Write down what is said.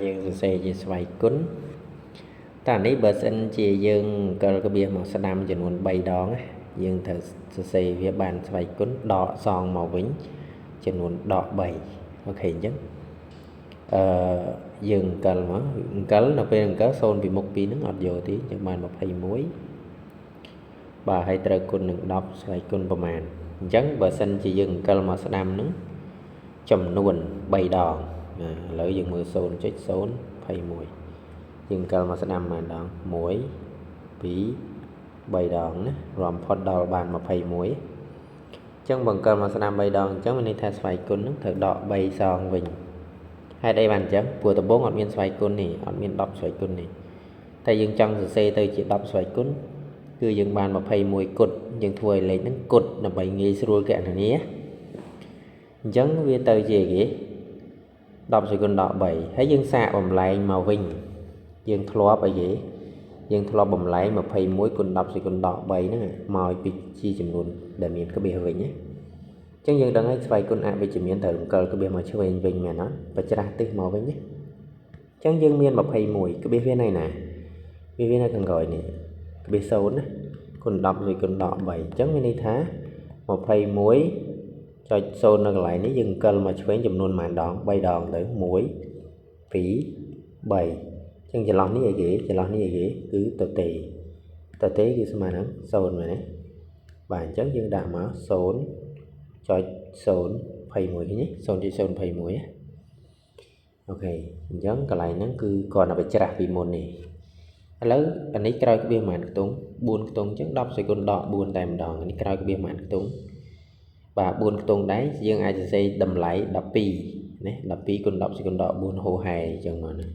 យើងសរសេរជាស្វ័យគុណតែនេះបើសិនជាយើងកិលក្បៀសមកស្ដាំចំនួន3ដងយើងត្រូវសរសេរវាបានស្វ័យគុណដកសងមកវិញចំនួនដក3អូខេអញ្ចឹងយើងកិលមកកិលនៅពេលកិល0ពីមុខ2ហ្នឹងអត់យកទេអញ្ចឹងបាន21បាទហើយត្រូវគុណនឹង10ស្វ័យគុណប្រមាណអញ្ចឹងបើសិនជាយើងកិលមកស្ដាំហ្នឹងចំនួន3ដងឥឡូវយើងមើល 0.021 យើងកិលមកស្ដាំម្ដង1 2 3ដងណារួមផុតដល់បាន21អញ្ចឹងបង្កិលមកស្ដាំ3ដងអញ្ចឹងមានន័យថាស្វ័យគុណនឹងត្រូវដក3សងវិញហេតុអីបានអញ្ចឹងព្រោះដំបូងអត់មានស្វ័យគុណនេះអត់មាន10ស្វ័យគុណនេះតែយើងចង់សរសេរទៅជា10ស្វ័យគុណគឺយើងបាន21គុណយើងធ្វើឲ្យលេខហ្នឹងគុណដើម្បីងាយស្រួលគណនាអញ្ចឹងវាទៅជាគេ10សេគុណដក3ហើយយើងសាកបំលែងមកវិញយើងធ្លាប់អីគេយើងធ្លាប់បំលែង21គុណ10សេគុណដក3ហ្នឹងមកពីជាចំនួនដែលមានក្បៀសវិញណាអញ្ចឹងយើងដឹងហើយស្វ័យគុណអវិជ្ជមានត្រូវរំកិលក្បៀសមកឆ្វេងវិញមែនអត់បច្ច្រាស់ទិសមកវិញណាអញ្ចឹងយើងមាន21ក្បៀសវានៅណាវានៅខាងក្រោយនេះក្បៀស0ណាគុណ10សេគុណដក3អញ្ចឹងមានន័យថា21.0នៅកន្លែងនេះយើងកិលមកឆ្វេងចំនួនប៉ុន្មានដង3ដងទៅ1 2 3ចឹងចន្លោះនេះអីគេចន្លោះនេះអីគេគឺតទេគឺស្មើនឹង0មែនទេបាទអញ្ចឹងយើងដាក់មក0.021នេះ 0.021 អូខេអញ្ចឹងកន្លែងហ្នឹងគឺគាត់ទៅច្រាស់ពីមុននេះឥឡូវអានេះក្រោយក្បៀសប៉ុន្មានខ្ទង់4ខ្ទង់អញ្ចឹង10សេគុណដក4តែម្ដងនេះក្រោយក្បៀសប៉ុន្មានខ្ទង់បាទ4ខ្ទង់ដែរយើងអាចសរសេរតម្លៃ12ណា12គុណ10សេគុណដក4ហូរហែអញ្ចឹងមកណា